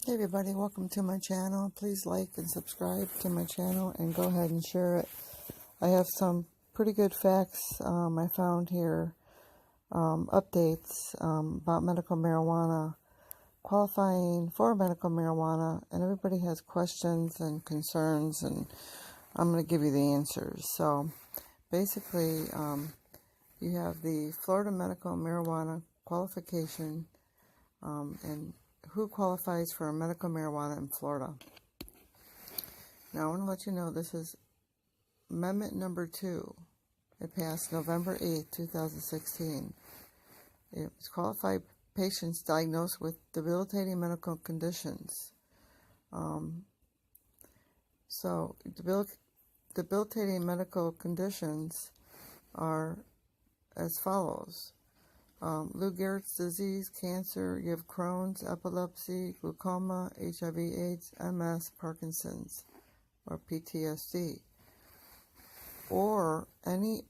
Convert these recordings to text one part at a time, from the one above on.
Hey everybody, welcome to my channel. Please like and subscribe to my channel and go ahead and share it. I have some pretty good facts I found here, updates about medical marijuana, qualifying for medical marijuana, and everybody has questions and concerns, and I'm going to give you the answers. So basically, you have the Florida medical marijuana qualification and who qualifies for medical marijuana in Florida. Now, I want to let you know this is Amendment number 2. It passed November 8, 2016. It was qualified patients diagnosed with debilitating medical conditions. Debilitating medical conditions are as follows. Lou Gehrig's disease, cancer, you have Crohn's, epilepsy, glaucoma, HIV/AIDS, MS, Parkinson's, or PTSD, or any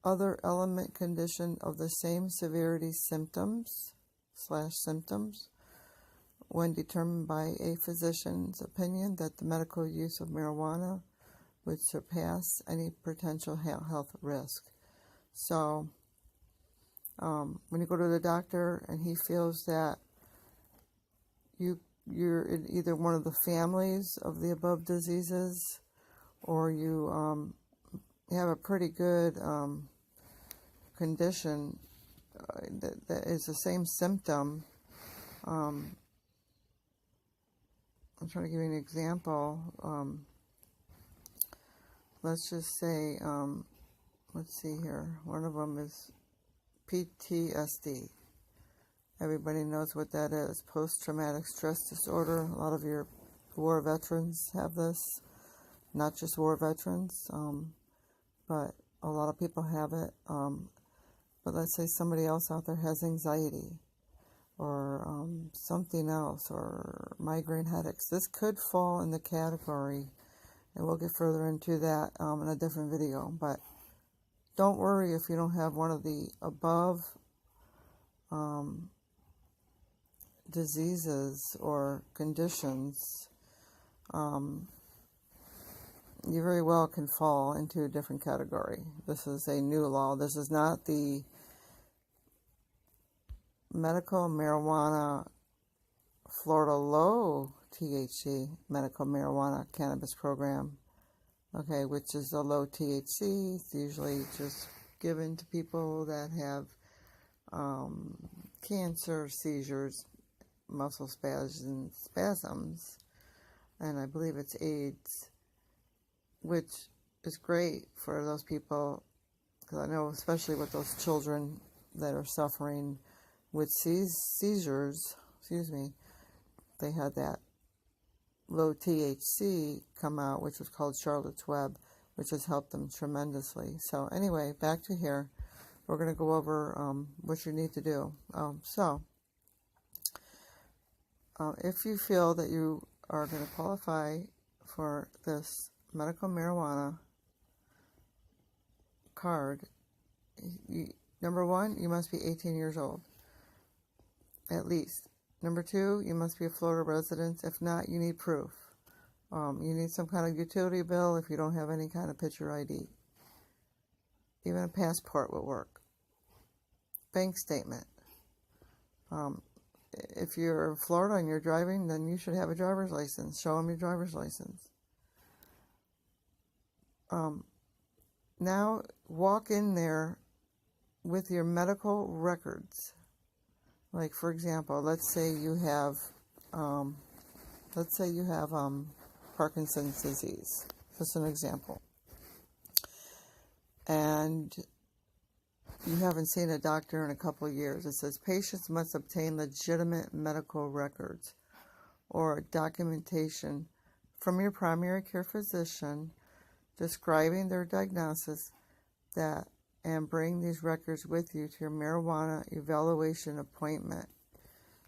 other element condition of the same severity symptoms when determined by a physician's opinion that the medical use of marijuana would surpass any potential health risk. So, when you go to the doctor and he feels that you're in either one of the families of the above diseases, or you have a pretty good condition that is the same symptom. I'm trying to give you an example. Let's just say, let's see here. One of them is PTSD. Everybody knows what that is. Post-traumatic stress disorder. A lot of your war veterans have this. Not just war veterans, but a lot of people have it. But let's say somebody else out there has anxiety or something else, or migraine headaches. This could fall in the category, and we'll get further into that in a different video. But don't worry if you don't have one of the above diseases or conditions. You very well can fall into a different category. This is a new law. This is not the medical marijuana Florida low THC medical marijuana cannabis program. Okay, which is a low THC. It's usually just given to people that have cancer, seizures, muscle spasms, and I believe it's AIDS, which is great for those people, because I know especially with those children that are suffering with seizures, they had that low THC come out, which was called Charlotte's Web, which has helped them tremendously. So anyway, back to here. We're going to go over what you need to do. If you feel that you are going to qualify for this medical marijuana card, number one, you must be 18 years old, at least. Number 2, you must be a Florida resident. If not, you need proof. You need some kind of utility bill if you don't have any kind of picture ID. Even a passport will work. Bank statement. If you're in Florida and you're driving, then you should have a driver's license. Show them your driver's license. Now, walk in there with your medical records. Like, for example, let's say you have Parkinson's disease. Just an example. And you haven't seen a doctor in a couple of years. It says patients must obtain legitimate medical records or documentation from your primary care physician describing their diagnosis and bring these records with you to your marijuana evaluation appointment.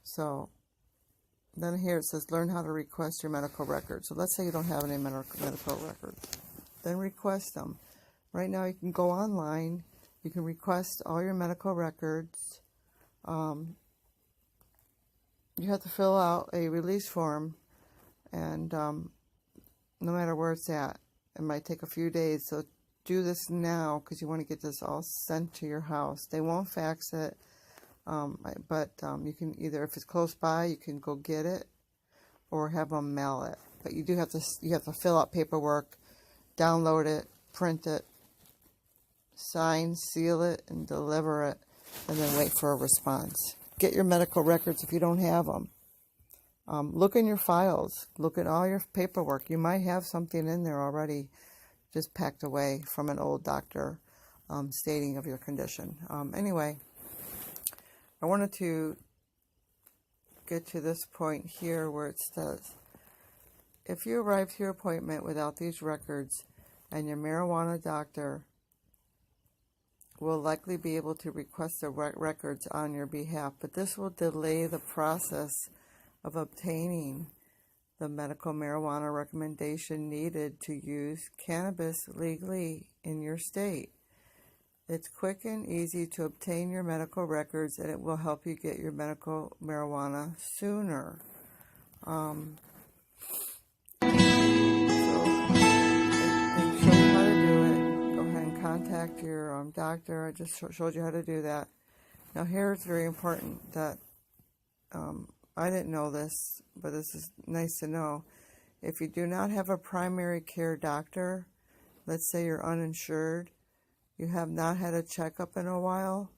So then here it says learn how to request your medical records. So let's say you don't have any medical records. Then request them. Right now you can go online. You can request all your medical records. you have to fill out a release form, and no matter where it's at, it might take a few days. So do this now because you want to get this all sent to your house. They won't fax it, but you can either, if it's close by, you can go get it or have them mail it. But you do have to fill out paperwork, download it, print it, sign, seal it, and deliver it, and then wait for a response. Get your medical records if you don't have them. Look in your files. Look at all your paperwork. You might have something in there already just packed away from an old doctor stating of your condition. Anyway, I wanted to get to this point here where it says, if you arrive to your appointment without these records, and your marijuana doctor will likely be able to request the records on your behalf, but this will delay the process of obtaining the medical marijuana recommendation needed to use cannabis legally in your state. It's quick and easy to obtain your medical records, and it will help you get your medical marijuana sooner. Contact your doctor. I just showed you how to do that. Now here it's very important that I didn't know this, but this is nice to know. If you do not have a primary care doctor, let's say you're uninsured, you have not had a checkup in a while,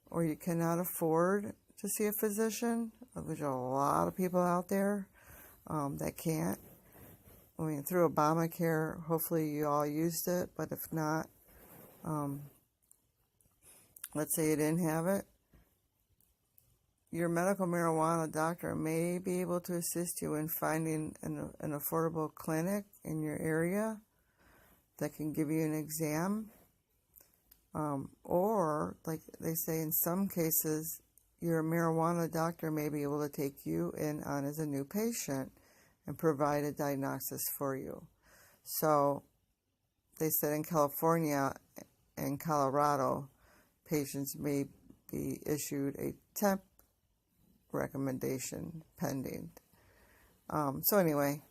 or you cannot afford to see a physician, there's a lot of people out there that can't. I mean, through Obamacare, hopefully you all used it, but if not, let's say you didn't have it, your medical marijuana doctor may be able to assist you in finding an affordable clinic in your area that can give you an exam, or, like they say in some cases, your marijuana doctor may be able to take you in on as a new patient and provide a diagnosis for you. So they said in California and Colorado, patients may be issued a temp recommendation pending. So anyway,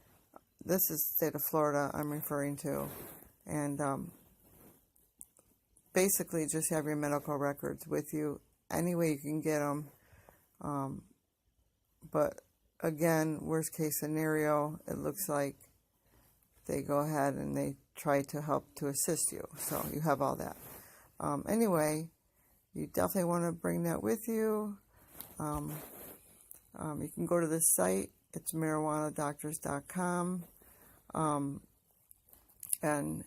this is the state of Florida I'm referring to, and basically just have your medical records with you any way you can get them. But again, worst case scenario, it looks like they go ahead and they try to help to assist you. So you have all that. Anyway, you definitely want to bring that with you. You can go to this site. It's marijuanadoctors.com. And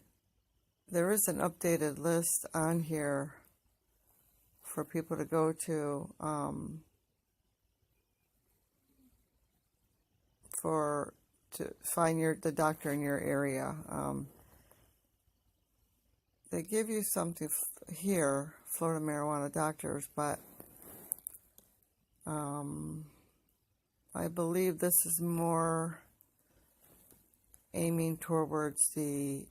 there is an updated list on here for people to go to to find the doctor in your area. They give you something here, Florida Marijuana Doctors, but I believe this is more aiming towards the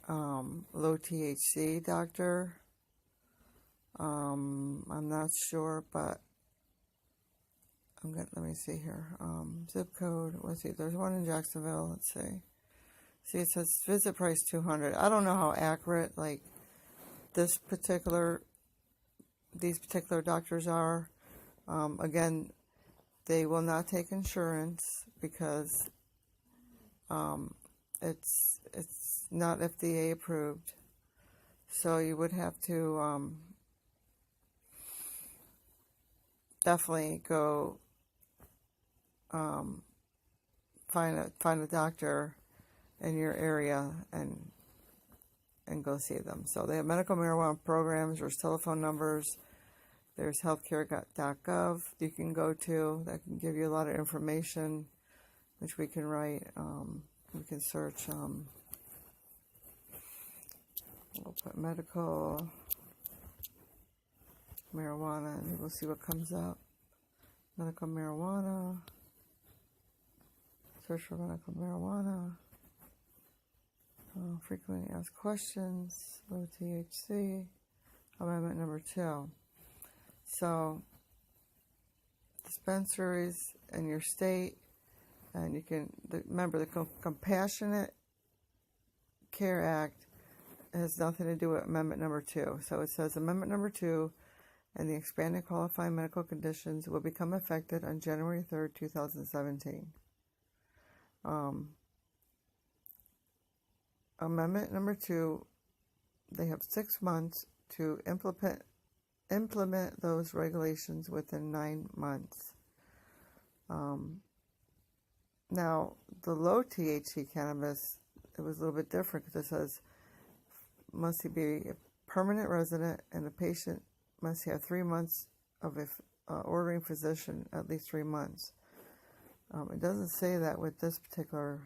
low THC doctor. I'm not sure, but let me see here. Zip code, let's see, there's one in Jacksonville, let's see. See, it says visit price $200. I don't know how accurate, like, these particular doctors are. Again, they will not take insurance because it's not FDA approved. So you would have to definitely go find a doctor in your area and go see them. So they have medical marijuana programs. There's telephone numbers. There's healthcare.gov you can go to that can give you a lot of information, which we can write. We can search. We'll put medical marijuana and we'll see what comes up. Medical marijuana. Search for medical marijuana. Frequently asked questions. Low THC. Amendment number 2. So, the dispensaries in your state. And you can remember the Compassionate Care Act has nothing to do with Amendment number 2. So it says Amendment number 2 and the expanded qualifying medical conditions will become effective on January 3rd, 2017. Amendment number 2, they have 6 months to implement those regulations within 9 months. Now, the low THC cannabis, it was a little bit different because it says must be a permanent resident and the patient must have 3 months of ordering physician, at least 3 months. It doesn't say that with this particular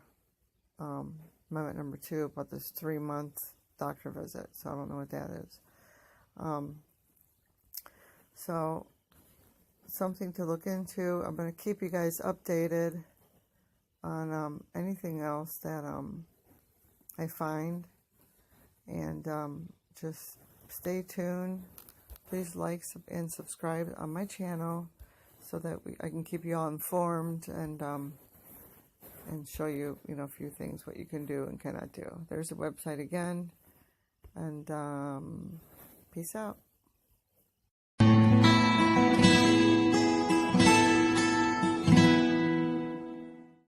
amendment number 2 about this 3-month doctor visit, so I don't know what that is. So, something to look into. I'm going to keep you guys updated on anything else that I find, and just stay tuned. Please like and subscribe on my channel so that I can keep you all informed and show you, a few things, what you can do and cannot do. There's the website again, and peace out.